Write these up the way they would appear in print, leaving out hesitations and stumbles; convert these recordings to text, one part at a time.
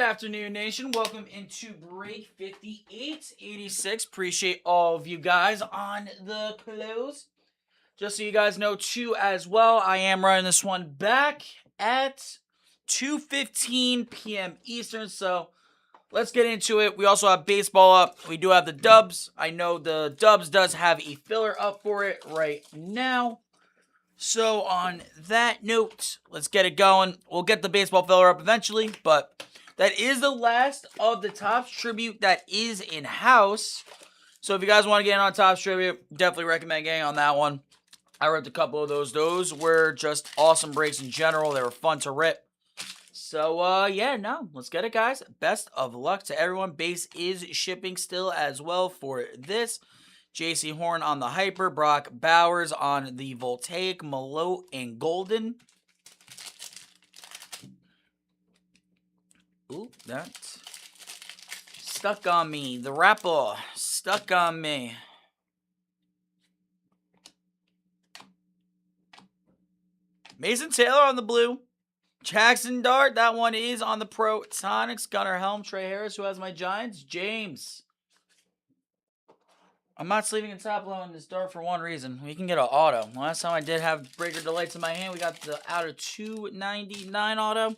afternoon, nation. Welcome into break 5886. Appreciate all of you guys on the close. Just so you guys know, too, as well, I am running this one back at 2:15 p.m. Eastern. So let's get into it. We also have baseball up. We do have the Dubs. I know the Dubs does have a filler up for it right now. So on that note, let's get it going. We'll get the baseball filler up eventually, but that is the last of the Topps Tribute that is in-house. So if you guys want to get in on Topps Tribute, definitely recommend getting on that one. I ripped a couple of those. Those were just awesome breaks in general. They were fun to rip. So, let's get it, guys. Best of luck to everyone. Base is shipping still as well for this. J.C. Horn on the Hyper, Brock Bowers on the Voltaic, Malote, and Golden. Ooh, that's stuck on me. The rapper stuck on me. Mason Taylor on the blue. Jackson Dart, that one is on the Protonics. Gunnar Helm, Trey Harris, who has my Giants. James. I'm not sleeving in top low in this Dart for one reason. We can get an auto. Last time I did have Breaker Delights in my hand, we got the out of 299 auto.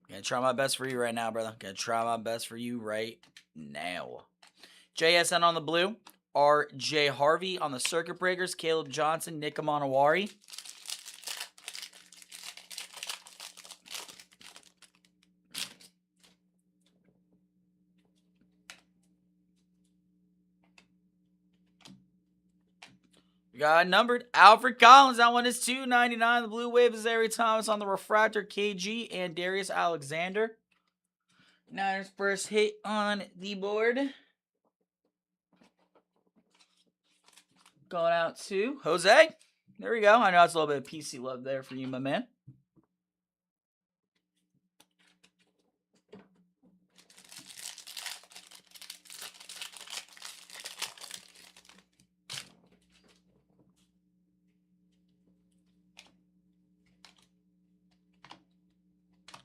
Gonna try my best for you right now, brother. Gonna try my best for you right now. JSN on the blue. RJ Harvey on the Circuit Breakers. Caleb Johnson, Nick Amanawari. We got numbered Alfred Collins. That one is 299. The Blue Wave is Larry Thomas on the Refractor. KG and Darius Alexander. Niners first hit on the board. Going out to Jose. There we go. I know it's a little bit of PC love there for you, my man.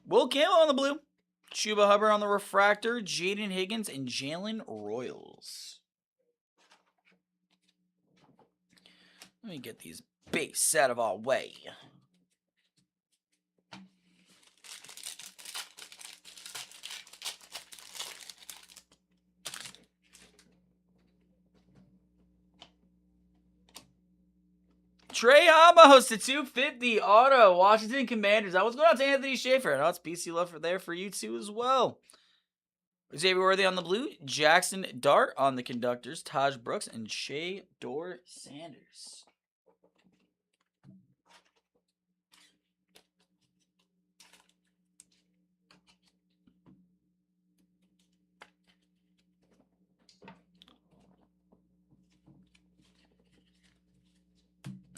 Will Campbell on the blue. Chuba Hubbard on the Refractor. Jaden Higgins and Jalen Royals. Let me get these base out of our way. Trey Amos to 250 auto. Washington Commanders. That was going out to Anthony Schaefer. Now it's PC love for there for you too as well. Xavier Worthy on the blue. Jackson Dart on the Conductors. Taj Brooks and Shea Dor Sanders.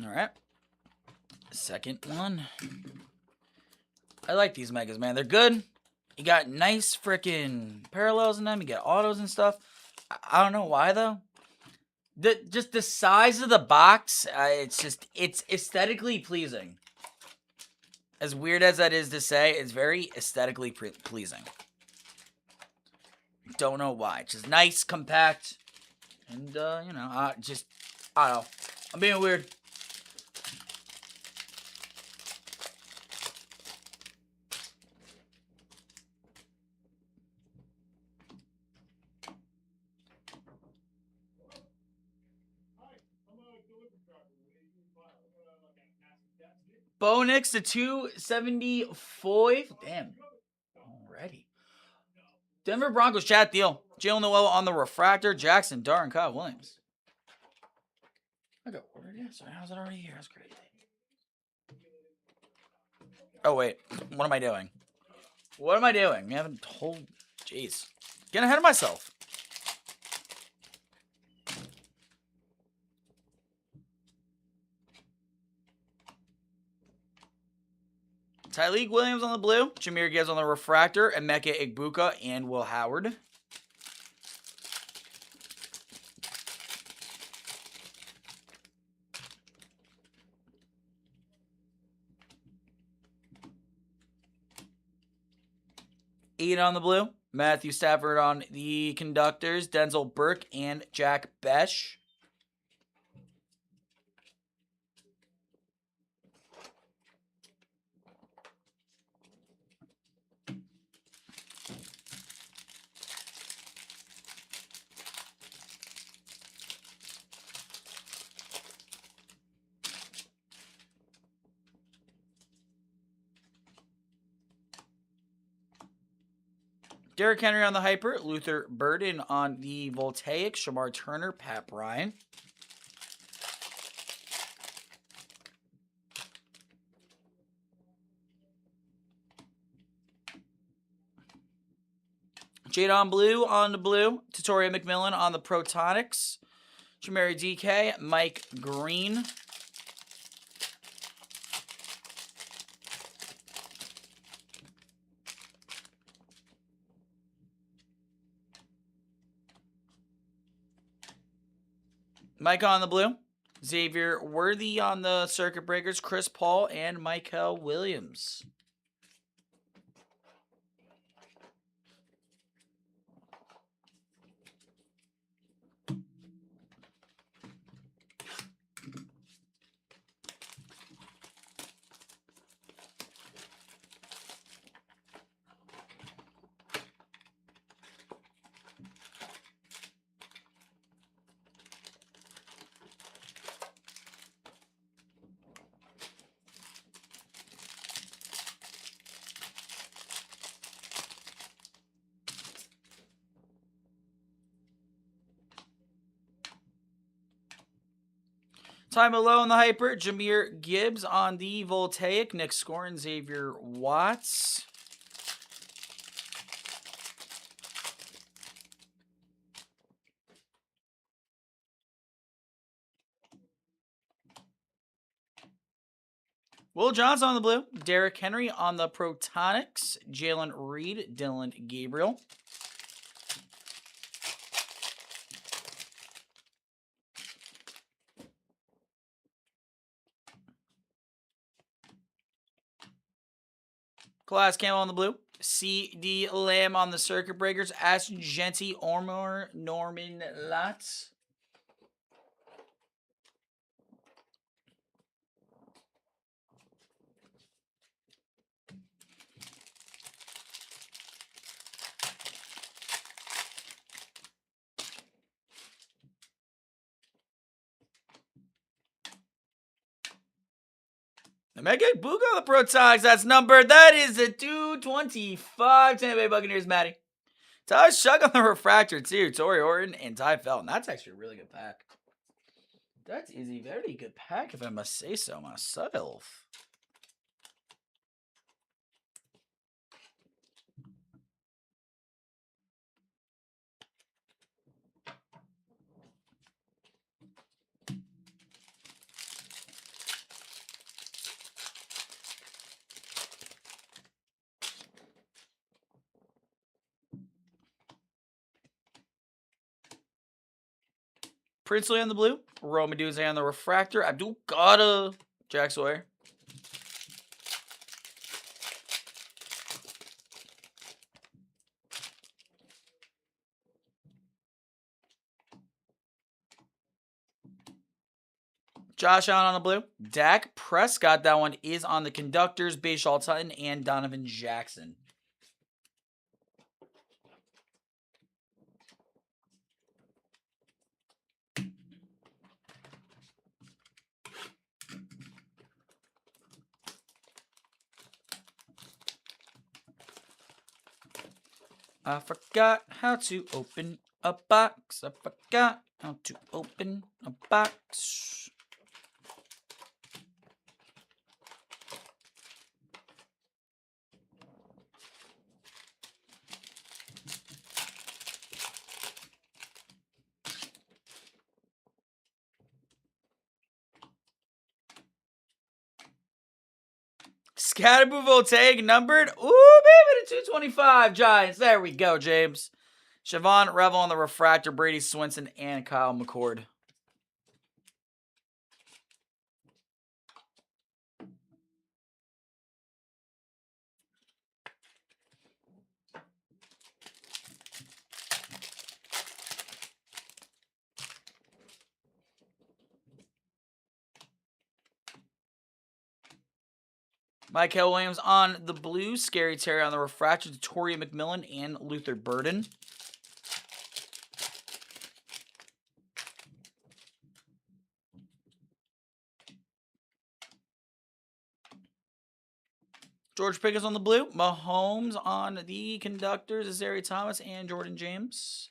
All right. Second one. I like these megas, man. They're good. You got nice freaking parallels in them. You get autos and stuff. I don't know why, though. Just the size of the box, it's aesthetically pleasing. As weird as that is to say, it's very aesthetically pleasing. Don't know why. It's just nice, compact, and, I don't know. I'm being weird. Bo Nix to 275. Damn. Already. Denver Broncos chat deal. Jalen Noel on the Refractor. Jackson, Darren, Kyle Williams. I got ordered. Yeah, sorry. How's it already here? That's crazy. Oh, wait. What am I doing? What am I doing? You haven't told. Jeez. Getting ahead of myself. Tyleek Williams on the blue. Jahmyr Gibbs on the Refractor. Emeka Egbuka and Will Howard. 8 on the blue. Matthew Stafford on the conductors. Denzel Burke and Jack Besh. Derrick Henry on the Hyper. Luther Burden on the Voltaic. Shamar Turner. Pat Bryant. Jadon Blue on the blue. Tatoria McMillan on the Protonics. Jamari DK. Mike Green. Mike on the blue. Xavier Worthy on the Circuit Breakers. Chris Paul and Michael Williams. Ty Malone on the Hyper. Jahmyr Gibbs on the Voltaic. Nick Scorin, Xavier Watts. Will Johnson on the blue. Derrick Henry on the Protonics. Jalen Reed, Dylan Gabriel. Class Camo on the blue. C.D. Lamb on the Circuit Breakers. Ash Genty, Ormor, Norman Latz. The Mega Bugo, the Protonics, that's numbered. That is a 225. Tampa Bay Buccaneers, Matty. Ty Shug on the Refractor, too. Torrey Horton and Ty Felton. That's actually a really good pack. That is a very good pack, if I must say so myself. Princely on the blue. Roma Duzay on the Refractor. Abdul Gada. Jack Sawyer. Josh Allen on the blue. Dak Prescott. That one is on the Conductors. Bashaw Tutton and Donovan Jackson. I forgot how to open a box. I forgot how to open a box. Scatterboo Voltaic numbered. Ooh, baby, to 225 Giants. There we go, James. Siobhan Revel on the Refractor. Brady Swinson and Kyle McCord. Michael Williams on the blue. Scary Terry on the refractor. Tori McMillan and Luther Burden. George Pickens on the blue. Mahomes on the conductors. Zary Thomas and Jordan James.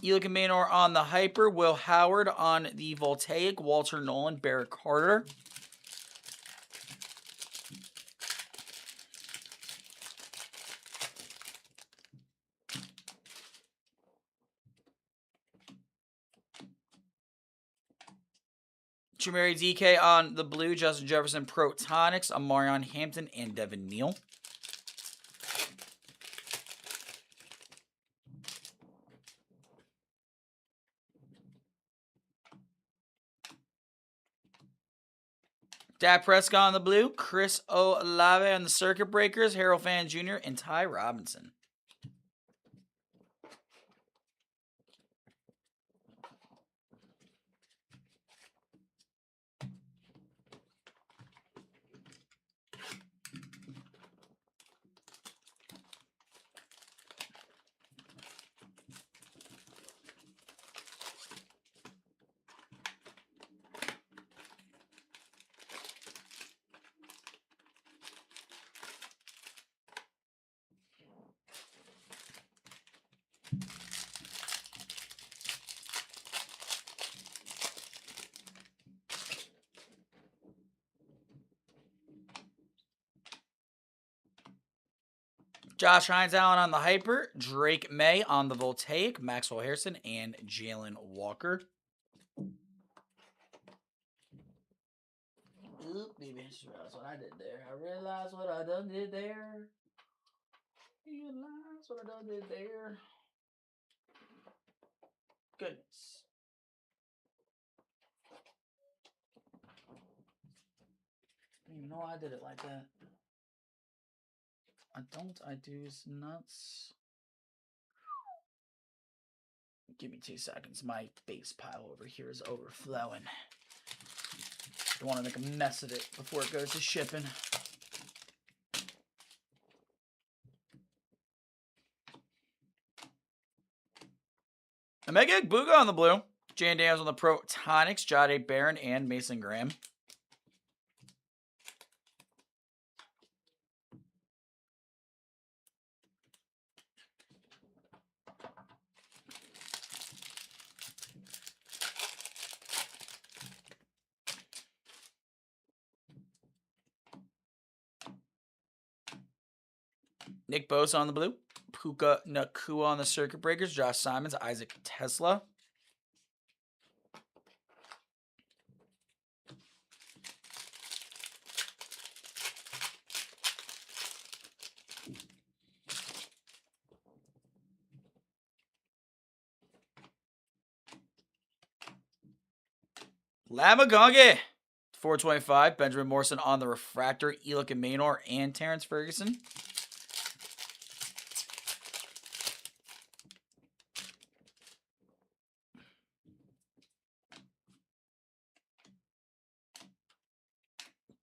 Elick Manor on the Hyper. Will Howard on the Voltaic. Walter Nolan. Barrett Carter. Jamari DK on the blue. Justin Jefferson Protonics. Amarion Hampton and Devin Neal. Dak Prescott on the blue. Chris Olave on the Circuit Breakers. Harold Fan Jr. and Ty Robinson. Josh Hines Allen on the Hyper. Drake May on the Voltaic. Maxwell Harrison and Jalen Walker. Oop, maybe I just realized what I did there. I realized what I done did there. Realize what I done did there. Goodness. I didn't even know I did it like that. I do is nuts. Give me 2 seconds. My base pile over here is overflowing. Don't want to make a mess of it before it goes to shipping. Omega Booga on the blue. Jan Daniels on the Protonics. Jade Barron and Mason Graham. Nick Bosa on the blue. Puka Nakua on the Circuit Breakers. Josh Simons. Isaac Tesla. Lamagonge. 425. Benjamin Morrison on the Refractor. Elick Manor and Terrence Ferguson.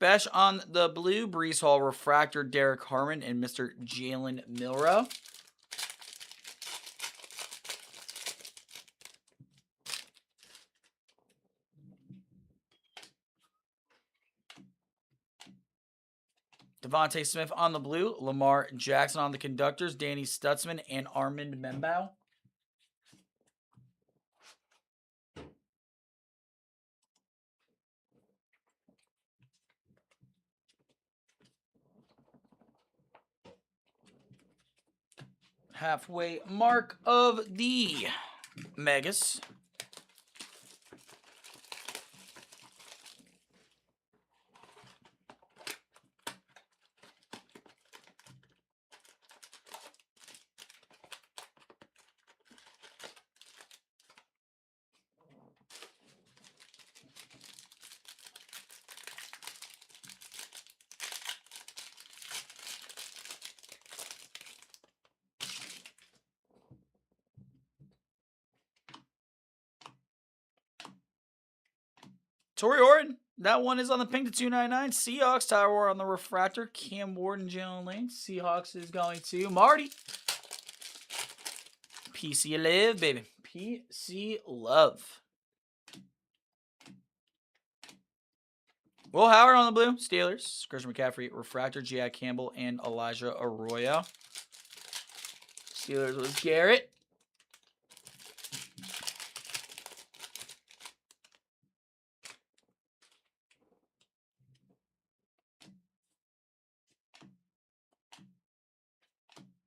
Besh on the blue. Brees Hall Refractor. Derek Harmon and Mr. Jalen Milrow. Devontae Smith on the blue. Lamar Jackson on the conductors. Danny Stutzman and Armand Membao. Halfway mark of the Megas. Torrey Horton. That one is on the pink to 299. Seahawks, Tyler Ward on the refractor. Cam Ward and Jalen Lane. Seahawks is going to Marty. PC Love, baby. PC Love. Will Howard on the blue. Steelers. Christian McCaffrey, refractor. J.I. Campbell and Elijah Arroyo. Steelers was Garrett.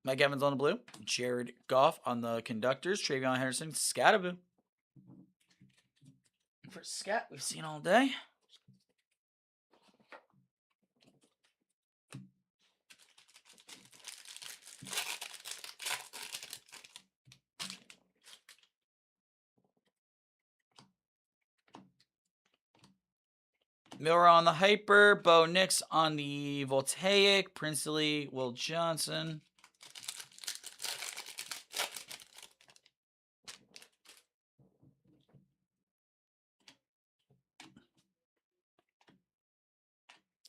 Mike Evans on the blue. Jared Goff on the conductors. Travion Henderson. Scataboo. For Scat, we've seen all day. Miller on the Hyper. Bo Nix on the Voltaic. Princely. Will Johnson.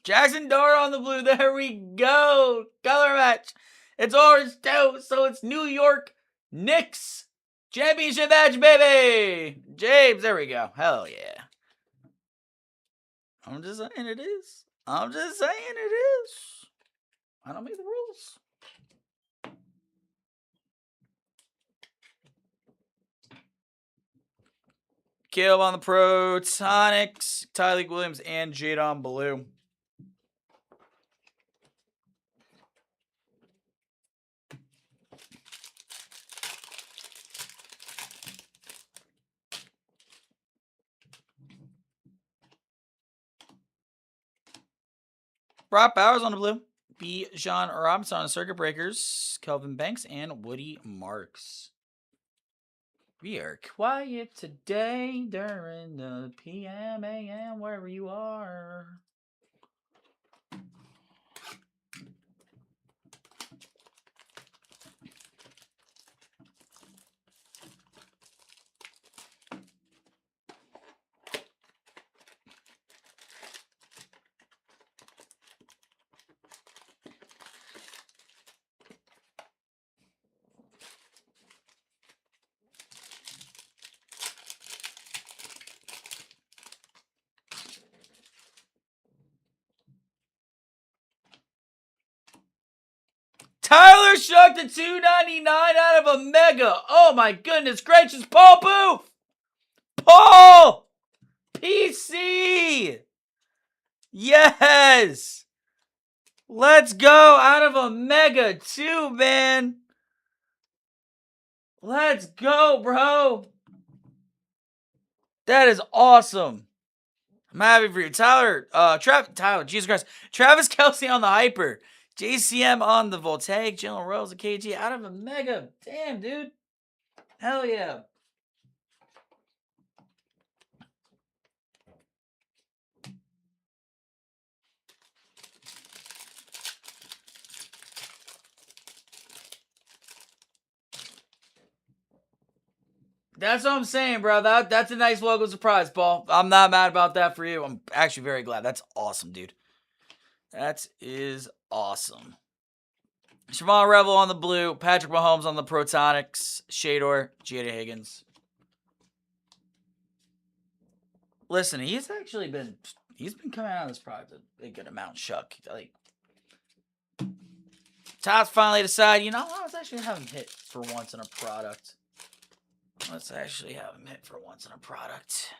Jackson Dart on the blue. There we go. Color match. It's orange too, so it's New York Knicks. Championship match, baby. James, there we go. Hell yeah. I'm just saying it is. I'm just saying it is. I don't make the rules. Caleb on the Protonics. Tyleek Williams and Jadon Blue. Brock Bowers on the blue. B. John Robinson on the Circuit Breakers. Kelvin Banks and Woody Marks. We are quiet today during the PM, AM, wherever you are. Tyler Shough to 299 out of a mega. Oh my goodness gracious. Paul Booth. Paul. PC. Yes. Let's go out of a mega too, man. Let's go, bro. That is awesome. I'm happy for you. Tyler, Jesus Christ. Travis Kelce on the Hyper. JCM on the Voltaic. Jalen Rose, a KG out of a mega. Damn, dude. Hell yeah. That's what I'm saying, bro. That's a nice logo surprise, Paul. I'm not mad about that for you. I'm actually very glad. That's awesome, dude. That is awesome. Siobhan Revel on the blue. Patrick Mahomes on the Protonics. Shador. Jada Higgins. Listen, he's been coming out of this product a good amount, Shuck. Like, Tops finally decided, you know, let's actually have him hit for once in a product. Let's actually have him hit for once in a product.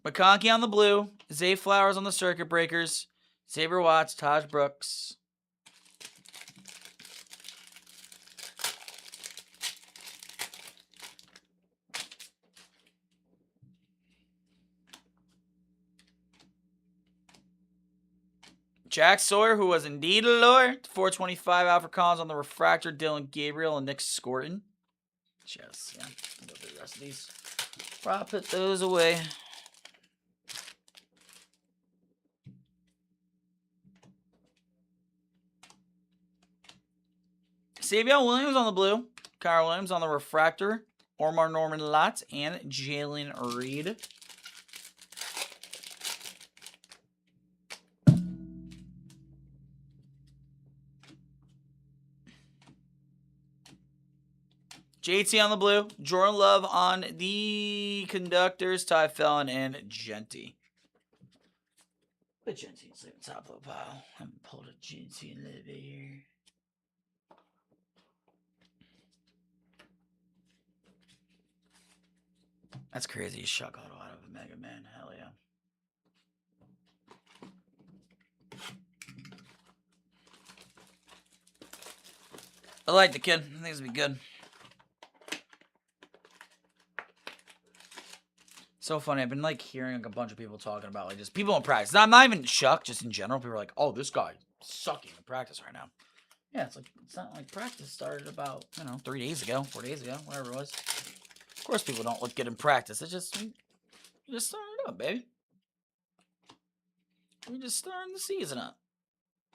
McConkey on the blue. Zay Flowers on the Circuit Breakers. Xavier Watts, Taj Brooks. Jack Sawyer, who was indeed a lure. 425 Alfred Collins on the refractor. Dylan Gabriel and Nick Scorton. Just, yeah. I'll go through the rest of these. I'll put those away. Savion Williams on the blue. Kyle Williams on the refractor. Omar Norman Lott, and Jalen Reed. JT on the blue. Jordan Love on the conductors. Ty Fallon and Genty. Put Genty on top of the pile. I'm gonna pull the Genty a little bit here. That's crazy. Shock auto out of a Mega Man. Hell yeah. I like the kid. I think it's gonna be good. So funny. I've been like hearing like a bunch of people talking about like just people in practice. I'm not even shocked. Just in general, people are like, "Oh, this guy's sucking in practice right now." Yeah, it's like it's not like practice started about 3 days ago, 4 days ago, whatever it was. Of course, people don't look good in practice. It's just starting up, baby. We just starting the season up.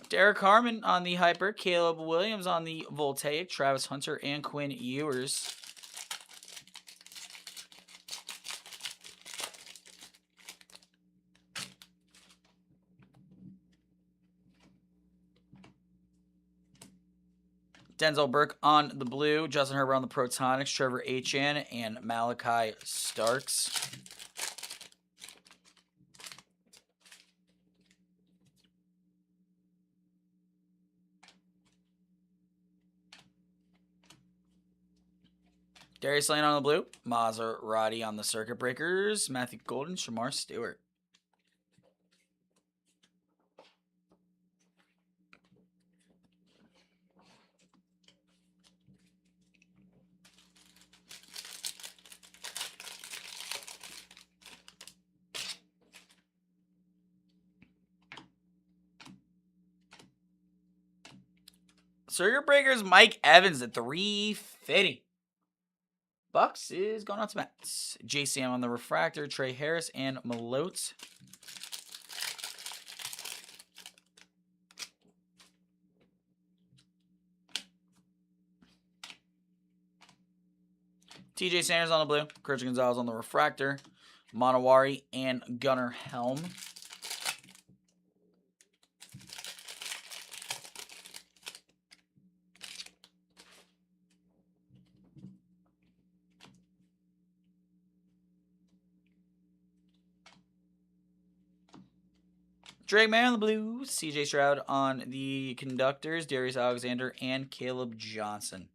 Derek Harmon on the Hyper, Caleb Williams on the Voltaic, Travis Hunter and Quinn Ewers. Denzel Burke on the blue, Justin Herbert on the Protonics, Trevor Etienne, and Malachi Starks. Darius Lane on the blue, Maserati on the Circuit Breakers, Matthew Golden, Shamar Stewart. Circuit Breakers, Mike Evans at 350. Bucks is going out to Matt. JCM on the Refractor, Trey Harris, and Malote. TJ Sanders on the blue, Christian Gonzalez on the Refractor, Monowari, and Gunnar Helm. Drake May on the blue, CJ Stroud on the conductors, Darius Alexander, and Caleb Johnson.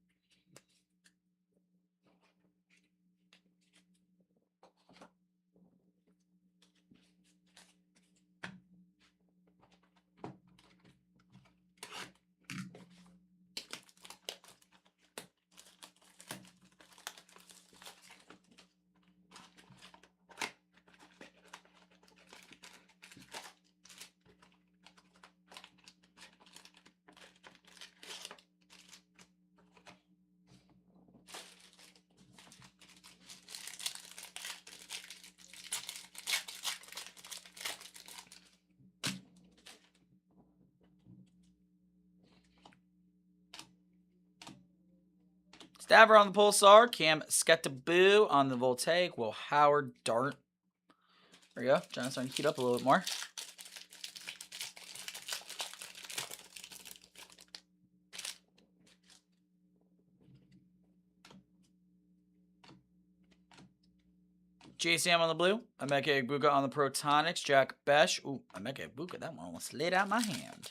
Staver on the Pulsar, Cam Sketaboo on the Voltaic, Will Howard Dart. There we go. Trying to start to heat up a little bit more. JCM on the blue, Emeka Egbuka on the Protonics, Jack Besh. Ooh, Emeka Egbuka, that one almost slid out my hand.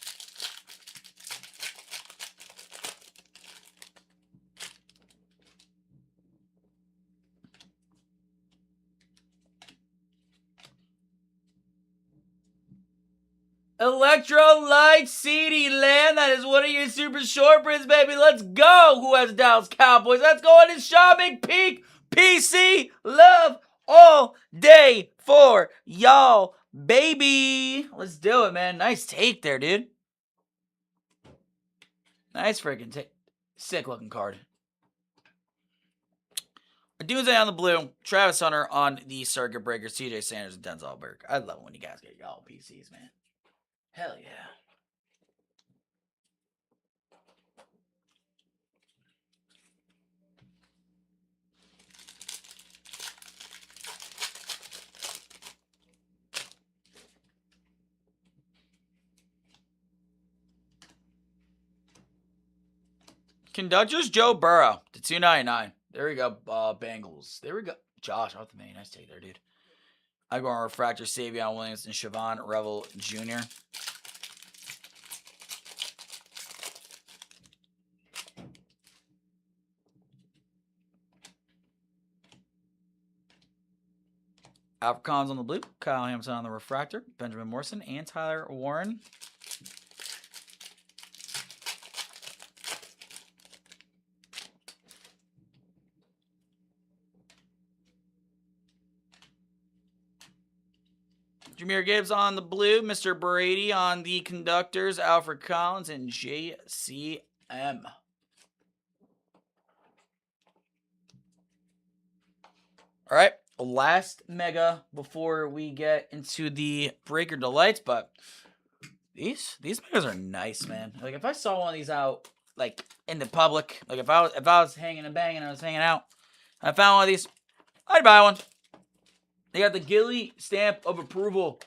Electrolyte CD Land. That is one of your super short prints, baby. Let's go. Who has Dallas Cowboys? Let's go on to Shaw McPeak. PC. Love all day for y'all, baby. Let's do it, man. Nice take there, dude. Nice freaking take. Sick looking card. Doomsday on the blue. Travis Hunter on the Circuit Breakers. CJ Sanders and Denzel Burke. I love it when you guys get y'all PCs, man. Hell yeah. Conductors, Joe Burrow to 299. There we go, Bengals. There we go. Josh, off the main. Nice take there, dude. I go on Refractor, Savion Williams, and Siobhan Revel Jr. Alfred Collins on the blue, Kyle Hamilton on the refractor, Benjamin Morrison, and Tyler Warren. Jahmyr Gibbs on the blue, Mr. Brady on the conductors, Alfred Collins, and JCM. All right, last mega before we get into the Breaker Delights, but these megas are nice, man. Like if I saw one of these out like in the public, like if I was hanging and banging, I was hanging out, I found one of these, I'd buy one. They got the Gilly stamp of approval.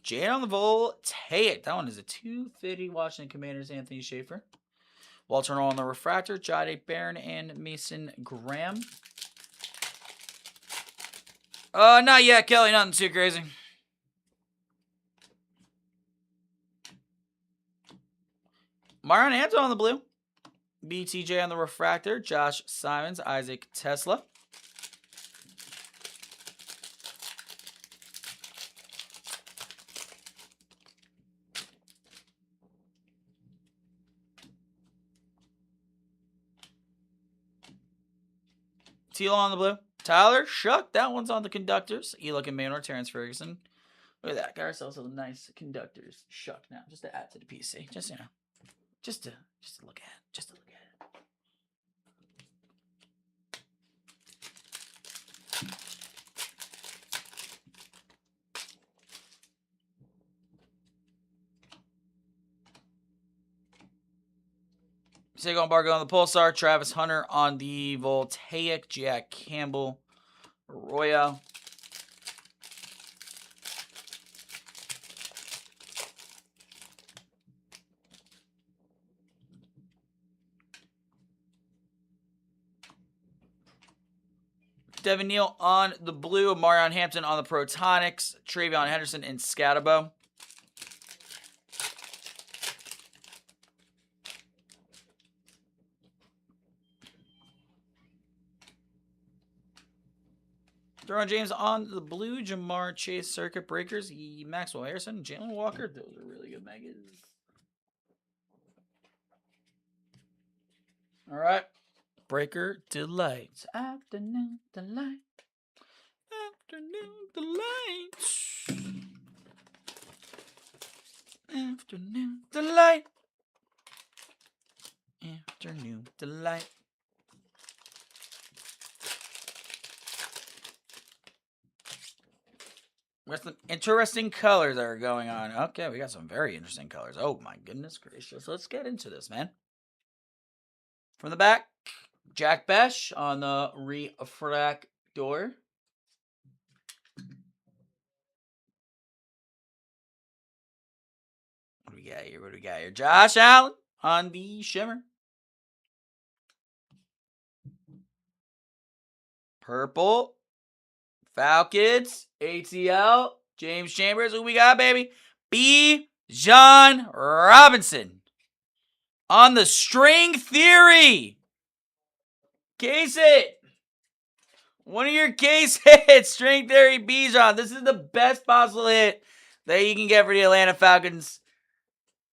Jade on the Voltaic. That one is a 250 Washington Commanders, Anthony Schaefer. Walter on the refractor, Jade Barron and Mason Graham. Not yet, Kelly. Nothing too crazy. Myron Hampton on the blue. BTJ on the refractor, Josh Simons, Isaac Tesla. Teal on the blue. Tyler Shuck. That one's on the conductors. Elock and Manor, Terrence Ferguson. Look at that. Got ourselves a nice conductors Shuck now. Just to add to the PC. Just, you know. Just to look at it. Just to look at it. Saquon Barkley on the Pulsar, Travis Hunter on the Voltaic, Jack Campbell, Arroyo. Devin Neal on the blue, Marion Hampton on the Protonics, Travion Henderson and Scatabo. Deron James on the blue, Jamar Chase, Circuit Breakers, Maxwell Harrison, Jalen Walker. Those are really good megas. All right. Breaker Delights. Afternoon Delight. Afternoon Delight. Afternoon Delight. Afternoon Delight. What's the interesting colors that are going on? Okay, we got some very interesting colors. Oh my goodness gracious. Let's get into this, man. From the back, Jack Besh on the refractor. What do we got here? What do we got here? Josh Allen on the shimmer. Purple. Falcons. ATL. James Chambers. Who we got, baby? Bijan Robinson. On the string theory. Case it. One of your case hits. String theory Bijan. This is the best possible hit that you can get for the Atlanta Falcons.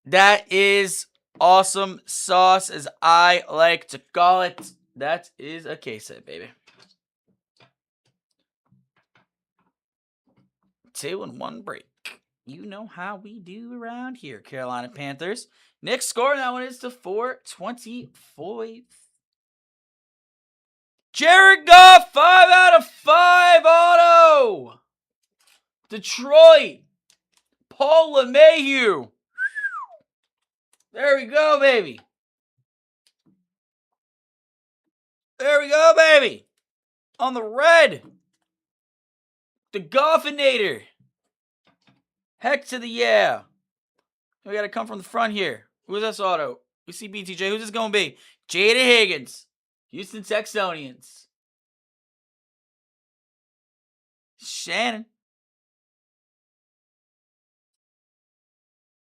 That is awesome sauce, as I like to call it. That is a case hit, baby. 2-1 break. You know how we do around here, Carolina Panthers. Next score, that one is to 425. Jared Goff, 5 out of 5 auto. Detroit. Paul LeMahieu. There we go, baby. There we go, baby. On the red. The Goffinator. Heck to the yeah. We got to come from the front here. Who's this auto? We see BTJ. Who's this going to be? Jada Higgins. Houston Texanians. Shannon.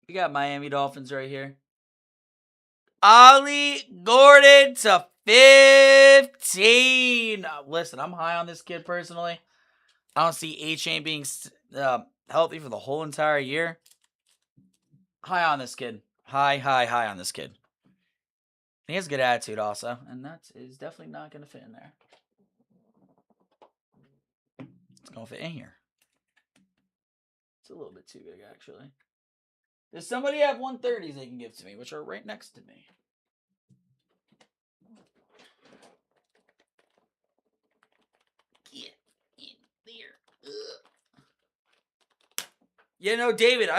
We got Miami Dolphins right here. Ollie Gordon to 15. Listen, I'm high on this kid personally. I don't see A-Chain being healthy for the whole entire year. High on this kid. High on this kid. He has a good attitude also, and that is definitely not going to fit in there. It's going to fit in here. It's a little bit too big, actually. Does somebody have 130s they can give to me, which are right next to me? Get in there. You know, David,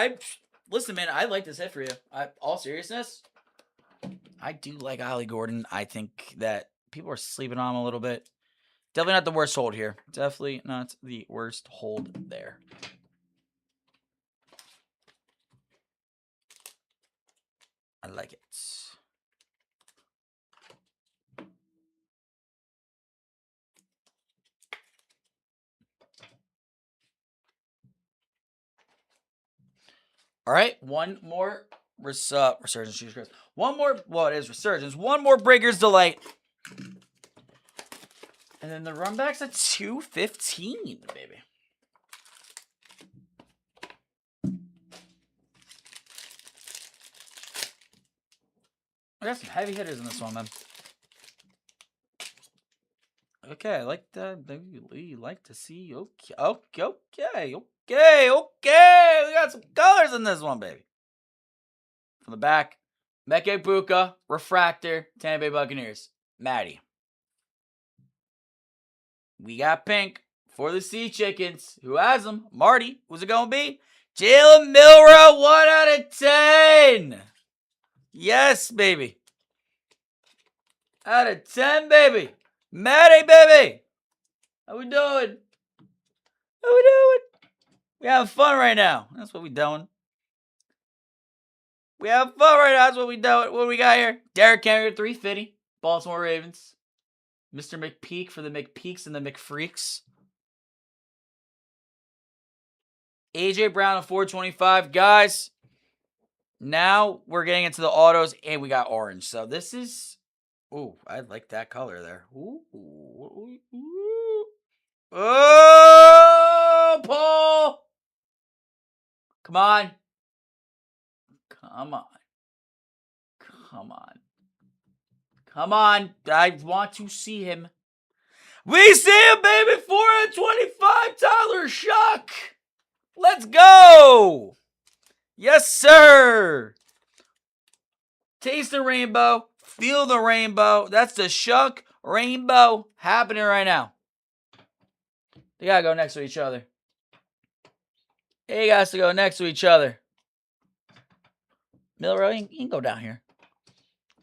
listen, man, I like this hit for you. All seriousness, I do like Ollie Gordon. I think that people are sleeping on him a little bit. Definitely not the worst hold here. Definitely not the worst hold there. I like it. All right, one more Resurgence. One more, well, it is Resurgence. One more Breaker's Delight. And then the run back's at 215, baby. I got some heavy hitters in this one, man. Okay, I like that. We like to see. Okay. We got some colors in this one, baby. From the back, Meke Buka, Refractor, Tampa Bay Buccaneers, Maddie. We got pink for the Sea Chickens. Who has them? Marty. Who's it going to be? Jalen Milroe, 1 out of 10. Yes, baby. Out of 10, baby. Maddie, baby. How we doing? We having fun right now. That's what we doing. We having fun right now. That's what we doing. What do we got here? Derrick Henry, 350. Baltimore Ravens. Mr. McPeak for the McPeaks and the McFreaks. AJ Brown at 425. Guys, now we're getting into the autos, and we got orange. So this is... Ooh, I like that color there. Ooh. Oh, Paul! Come on. I want to see him. We see him, baby. 425, Tyler Shough. Let's go. Yes, sir. Taste the rainbow. Feel the rainbow. That's the Shough rainbow happening right now. They got to go next to each other. They got to go next to each other. Milroe, you can go down here.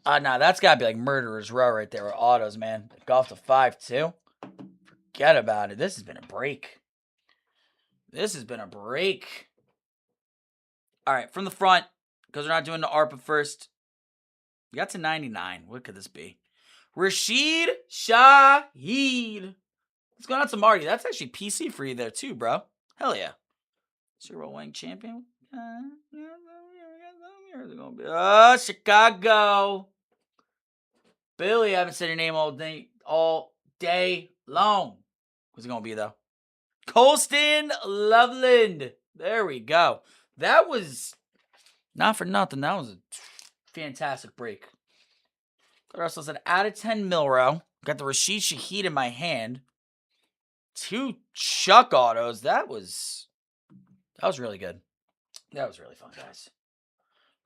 Nah, that's got to be like Murderer's Row right there with autos, man. Golf to 5, too. Forget about it. This has been a break. All right, from the front, because we're not doing the ARPA first. We got to 99. What could this be? Rashid Shaheed. Let's go out to Marty. That's actually PC for you there, too, bro. Hell yeah. Super Bowl winning champion. Chicago. Billy, I haven't said your name all day long. Who's it going to be, though? Colston Loveland. There we go. That was not for nothing. That was a fantastic break. Russell said, out of 10 Milroe. Got the Rashid Shaheed in my hand. 2 Shough autos. That was really good. That was really fun, guys.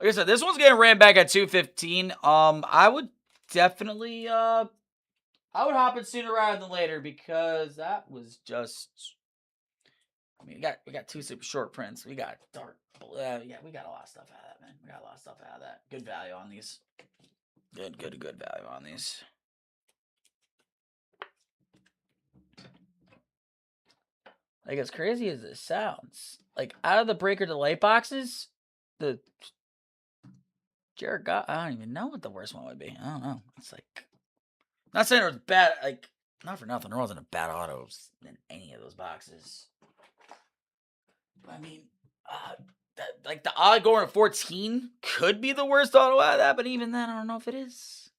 Like I said, this one's getting ran back at 215. I would definitely I would hop in sooner rather than later because that was just. I mean, we got 2 super short prints. We got dark. Yeah, we got a lot of stuff out of that, man. We got a lot of stuff out of that. Good value on these. Good value on these. Like, as crazy as it sounds, like, out of the breaker to light boxes, the Jared Goff, I don't even know what the worst one would be. I don't know. It's like, not saying it was bad, like, not for nothing. There wasn't a bad auto in any of those boxes. I mean, like, the odd going to 14 could be the worst auto out of that, but even then, I don't know if it is.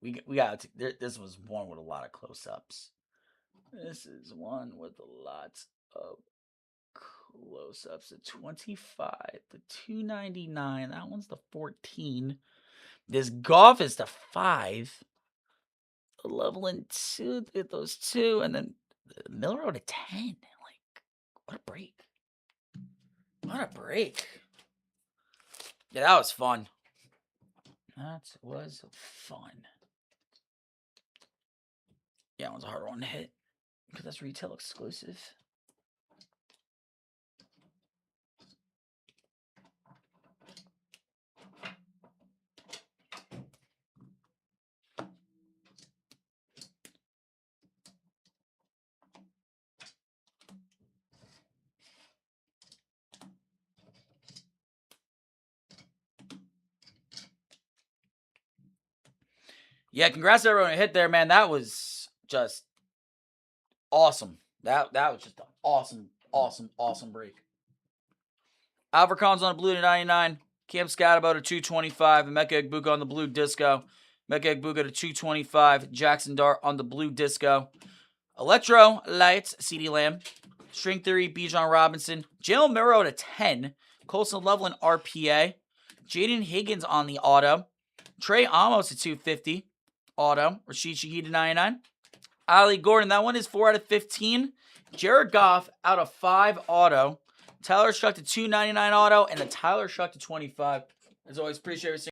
We got this was one with a lot of close-ups. This is one with lots of close-ups. The 25, the 299. That one's the 14. This Goff is the 5. The Loveland 2, those 2, and then the Milroe to 10. Like, what a break! What a break! Yeah, that was fun. That was fun. Yeah, that one's a hard one to hit because that's retail exclusive. Yeah, congrats to everyone who hit there, man. That was just awesome. That was just an awesome break. Alfred Collins on the blue to 99. Cam Scott about a 225. And Emeka Egbuka on the blue disco. Emeka Egbuka to 225. Jackson Dart on the blue disco. Electro Lights, CeeDee Lamb. String Theory, Bijan Robinson. Jalen Milroe to 10. Colson Loveland RPA. Jaden Higgins on the auto. Trey Amos to 250. Auto. Rashid Shaheed to 99. Ali Gordon, that one is 4 out of 15. Jared Goff out of 5 auto. Tyler Shuck to 299 auto. And the Tyler Shuck to 25. As always, appreciate everything.